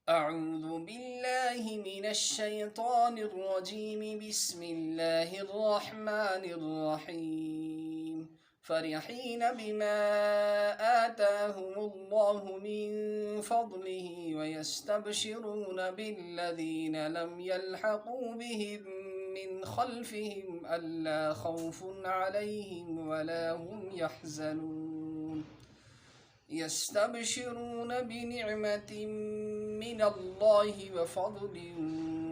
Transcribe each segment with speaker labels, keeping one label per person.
Speaker 1: أعوذ بالله من الشيطان الرجيم. بسم الله الرحمن الرحيم. فرحين بما آتاهم الله من فضله ويستبشرون بالذين لم يلحقوا بهم من خلفهم ألا خوف عليهم ولا هم يحزنون. يستبشرون بنعمة من الله وفضل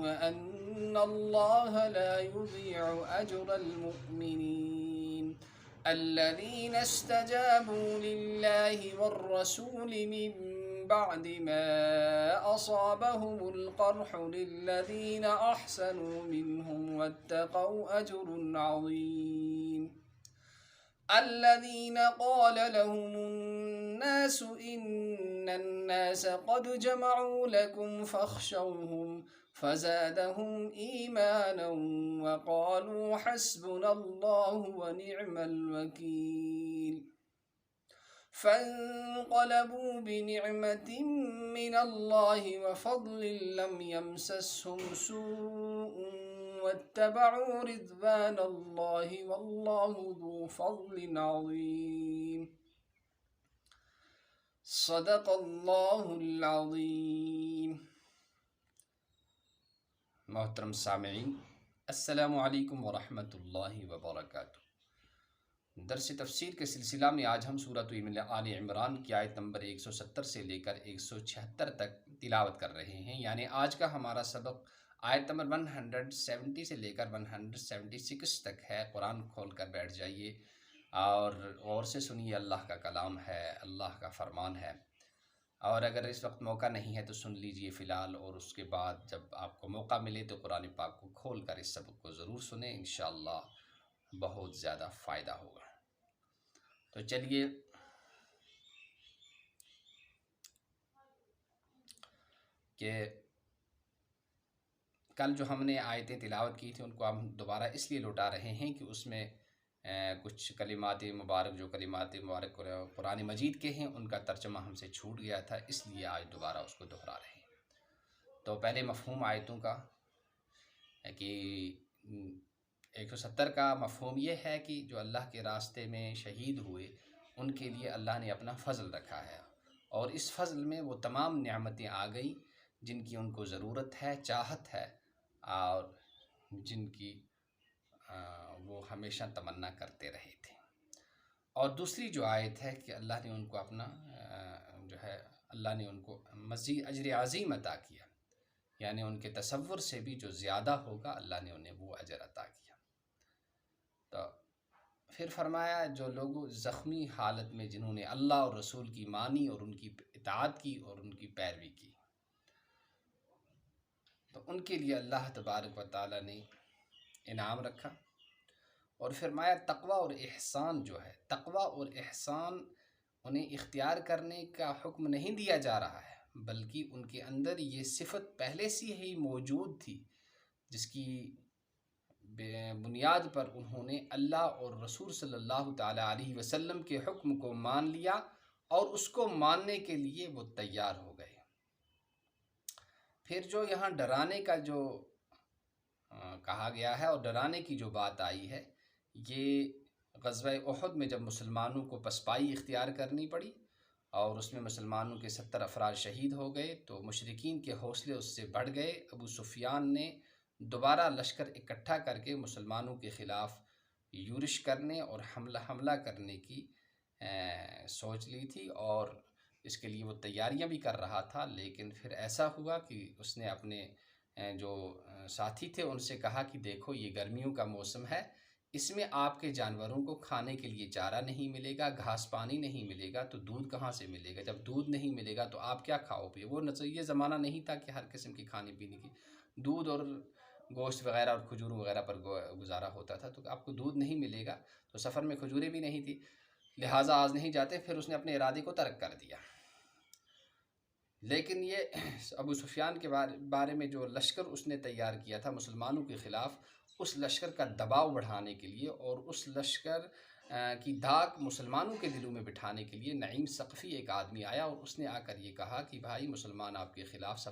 Speaker 1: وأن الله لا يضيع أجر المؤمنين الذين استجابوا لله والرسول من بعد ما أصابهم القرح للذين أحسنوا منهم واتقوا أجر عظيم. الذين قال لهم الناس إن الناس قد جمعوا لكم فاخشوهم فزادهم إيمانا وقالوا حسبنا الله ونعم الوكيل. فانقلبوا بنعمة من الله وفضل لم يمسسهم سوء واتبعوا رضوان الله والله ذو فضل عظيم. صدق اللہ العظیم. محترم سامعین، السلام علیکم ورحمۃ اللہ وبرکاتہ. درس تفسیر کے سلسلہ میں آج ہم سورۃ آل عمران کی آیت نمبر 170 سے لے کر 176 تک تلاوت کر رہے ہیں. یعنی آج کا ہمارا سبق آیت نمبر 170 سے لے کر 176 تک ہے. قرآن کھول کر بیٹھ جائیے اور غور سے سنیے. اللہ کا کلام ہے، اللہ کا فرمان ہے. اور اگر اس وقت موقع نہیں ہے تو سن لیجئے فی الحال، اور اس کے بعد جب آپ کو موقع ملے تو قرآن پاک کو کھول کر اس سبق کو ضرور سنیں. انشاءاللہ بہت زیادہ فائدہ ہوگا. تو چلیے کہ کل جو ہم نے آیتیں تلاوت کی تھیں ان کو ہم دوبارہ اس لیے لوٹا رہے ہیں کہ اس میں کچھ کلمات مبارک قرآن مجید کے ہیں، ان کا ترجمہ ہم سے چھوٹ گیا تھا، اس لیے آج دوبارہ اس کو دہرا رہے ہیں. تو پہلے مفہوم آیتوں کا کہ 170 کا مفہوم یہ ہے کہ جو اللہ کے راستے میں شہید ہوئے ان کے لیے اللہ نے اپنا فضل رکھا ہے، اور اس فضل میں وہ تمام نعمتیں آ گئی جن کی ان کو ضرورت ہے، چاہت ہے، اور جن کی وہ ہمیشہ تمنا کرتے رہے تھے. اور دوسری جو آیت ہے کہ اللہ نے ان کو اپنا اللہ نے ان کو مزید اجر عظیم عطا کیا، یعنی ان کے تصور سے بھی جو زیادہ ہوگا اللہ نے انہیں وہ اجر عطا کیا. تو پھر فرمایا جو لوگ زخمی حالت میں جنہوں نے اللہ اور رسول کی مانی اور ان کی اطاعت کی اور ان کی پیروی کی، تو ان کے لیے اللہ تبارک و تعالی نے انعام رکھا. اور فرمایا تقوی اور احسان جو ہے، تقوی اور احسان انہیں اختیار کرنے کا حکم نہیں دیا جا رہا ہے، بلکہ ان کے اندر یہ صفت پہلے سے ہی موجود تھی، جس کی بنیاد پر انہوں نے اللہ اور رسول صلی اللہ تعالی علیہ وسلم کے حکم کو مان لیا اور اس کو ماننے کے لیے وہ تیار ہو گئے. پھر جو یہاں ڈرانے کا جو کہا گیا ہے اور ڈرانے کی جو بات آئی ہے، یہ غزوہ احد میں جب مسلمانوں کو پسپائی اختیار کرنی پڑی اور اس میں مسلمانوں کے 70 افراد شہید ہو گئے تو مشرکین کے حوصلے اس سے بڑھ گئے. ابو سفیان نے دوبارہ لشکر اکٹھا کر کے مسلمانوں کے خلاف یورش کرنے اور حملہ کرنے کی سوچ لی تھی، اور اس کے لیے وہ تیاریاں بھی کر رہا تھا. لیکن پھر ایسا ہوا کہ اس نے اپنے جو ساتھی تھے ان سے کہا کہ دیکھو یہ گرمیوں کا موسم ہے، اس میں آپ کے جانوروں کو کھانے کے لیے چارہ نہیں ملے گا، گھاس پانی نہیں ملے گا، تو دودھ کہاں سے ملے گا؟ جب دودھ نہیں ملے گا تو آپ کیا کھاؤ پی؟ وہ یہ زمانہ نہیں تھا کہ ہر قسم کی کھانے پینے کی، دودھ اور گوشت وغیرہ اور کھجور وغیرہ پر گزارا ہوتا تھا. تو آپ کو دودھ نہیں ملے گا، تو سفر میں کھجوریں بھی نہیں تھی، لہٰذا آج نہیں جاتے. پھر اس نے اپنے ارادے کو ترک کر دیا. لیکن یہ ابو سفیان کے بارے میں جو لشکر اس نے تیار کیا تھا مسلمانوں کے خلاف، اس لشکر کا دباؤ بڑھانے کے لیے اور اس لشکر کی دھاک مسلمانوں کے دلوں میں بٹھانے کے لیے نعیم ثقفی ایک آدمی آیا اور اس نے آ کر یہ کہا کہ بھائی مسلمان آپ کے خلاف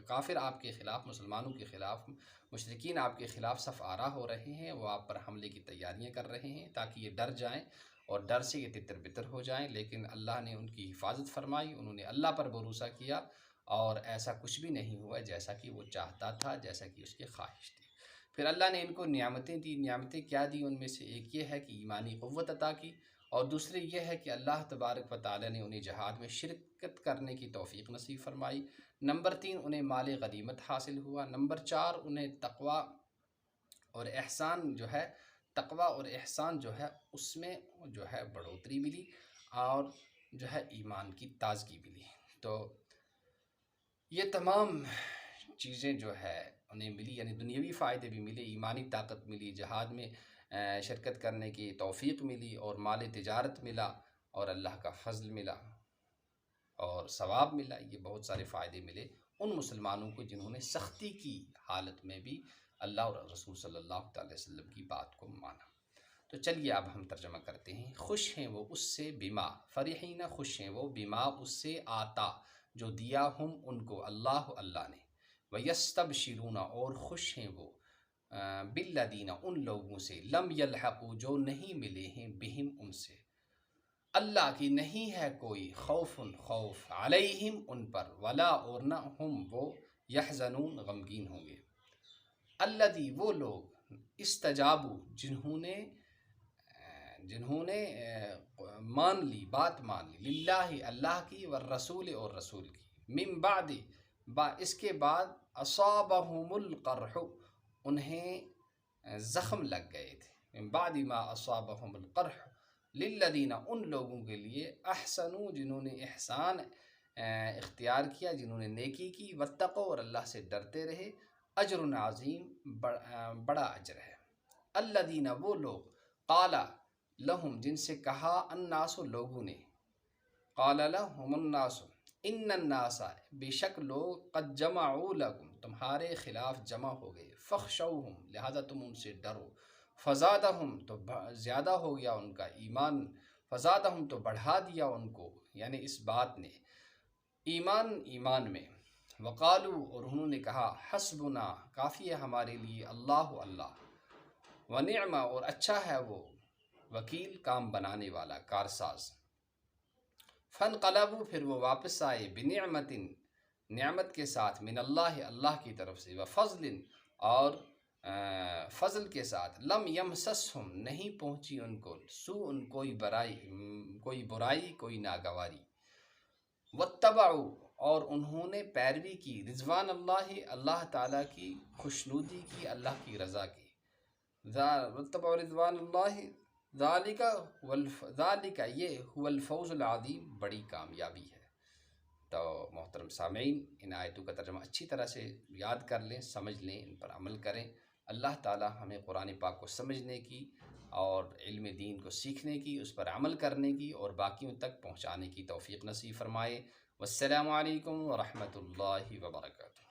Speaker 1: کافر آپ کے خلاف، مسلمانوں کے خلاف، مشرکین آپ کے خلاف صف آرا ہو رہے ہیں، وہ آپ پر حملے کی تیاریاں کر رہے ہیں تاکہ یہ ڈر جائیں اور ڈر سے یہ تتر بتر ہو جائیں، لیکن اللہ نے ان کی حفاظت فرمائی، انہوں نے اللہ پر بھروسہ کیا اور ایسا کچھ بھی نہیں ہوا جیسا کہ وہ چاہتا تھا، جیسا کہ اس کی خواہش تھی۔ پھر اللہ نے ان کو نعمتیں دی۔ نعمتیں کیا دی؟ ان میں سے ایک یہ ہے کہ ایمانی قوت عطا کی، اور دوسری یہ ہے کہ اللہ تبارک و تعالی نے انہیں جہاد میں شرکت کرنے کی توفیق نصیب فرمائی۔ نمبر 3، انہیں مال غنیمت حاصل ہوا۔ نمبر 4، انہیں تقوی اور احسان جو ہے اس میں جو ہے بڑھوتری ملی، اور جو ہے ایمان کی تازگی ملی۔ تو یہ تمام چیزیں جو ہے انہیں ملی، یعنی دنیاوی فائدے بھی ملے، ایمانی طاقت ملی، جہاد میں شرکت کرنے کی توفیق ملی، اور مال تجارت ملا، اور اللہ کا فضل ملا اور ثواب ملا۔ یہ بہت سارے فائدے ملے ان مسلمانوں کو جنہوں نے سختی کی حالت میں بھی اللہ اور رسول صلی اللہ علیہ وسلم کی بات کو مانا۔ تو چلیے اب ہم ترجمہ کرتے ہیں۔ خوش ہیں وہ اس سے بما، فرحین خوش ہیں وہ بما اس سے آتا جو دیا ہم ان کو اللہ نے، وَيَسْتَبْشِرُونَ اور خوش ہیں وہ بالذین ان لوگوں سے لم یلحقوا جو نہیں ملے ہیں بہم ان سے، اللہ کی نہیں ہے کوئی خوف علیہم ان پر، ولا اور نہ ہم وہ یحزنون غمگین ہوں گے۔ الذی وہ لوگ استجابوا جنہوں نے بات مان لی، للہ اللہ کی، والرسول اور رسول کی، من بعد اس کے بعد اصابہم القرح انہیں زخم لگ گئے تھے، من بعد ما اصابہم القرح، للذین ان لوگوں کے لیے احسنوا جنہوں نے احسان اختیار کیا، جنہوں نے نیکی کی، واتقوا اور اللہ سے ڈرتے رہے، اجر عظیم بڑا اجر ہے۔ الذین وہ لوگ قال لہم جن سے کہا الناس لوگوں نے، قال لہم الناس ان الناس بے شک لوگ قد جمعوا لکم تمہارے خلاف جمع ہو گئے، فخشوہم لہذا تم ان سے ڈرو، فزادہم تو زیادہ ہو گیا ان کا ایمان، فزادہم تو بڑھا دیا ان کو، یعنی اس بات نے ایمان میں، وقالو اور انہوں نے کہا حسبنا کافی ہے ہمارے لیے اللہ ونعم اور اچھا ہے وہ وکیل، کام بنانے والا، کارساز۔ فانقلبوا پھر وہ واپس آئے، نعمت کے ساتھ، من اللہ کی طرف سے، وفضل اور فضل کے ساتھ، لم یمسسہم نہیں پہنچی ان کو، سوء کوئی برائی کوئی ناگواری، واتبعوا اور انہوں نے پیروی کی، رضوان اللہ تعالیٰ کی خوشنودی کی، اللہ کی رضا کی، واتبعوا رضوان اللہ، ذالک یہ هو الفوز العظیم بڑی کامیابی ہے۔ تو محترم سامعین، ان آیتوں کا ترجمہ اچھی طرح سے یاد کر لیں، سمجھ لیں، ان پر عمل کریں۔ اللہ تعالی ہمیں قرآن پاک کو سمجھنے کی اور علم دین کو سیکھنے کی، اس پر عمل کرنے کی اور باقیوں تک پہنچانے کی توفیق نصیب فرمائے۔ والسلام علیکم ورحمۃ اللہ وبرکاتہ۔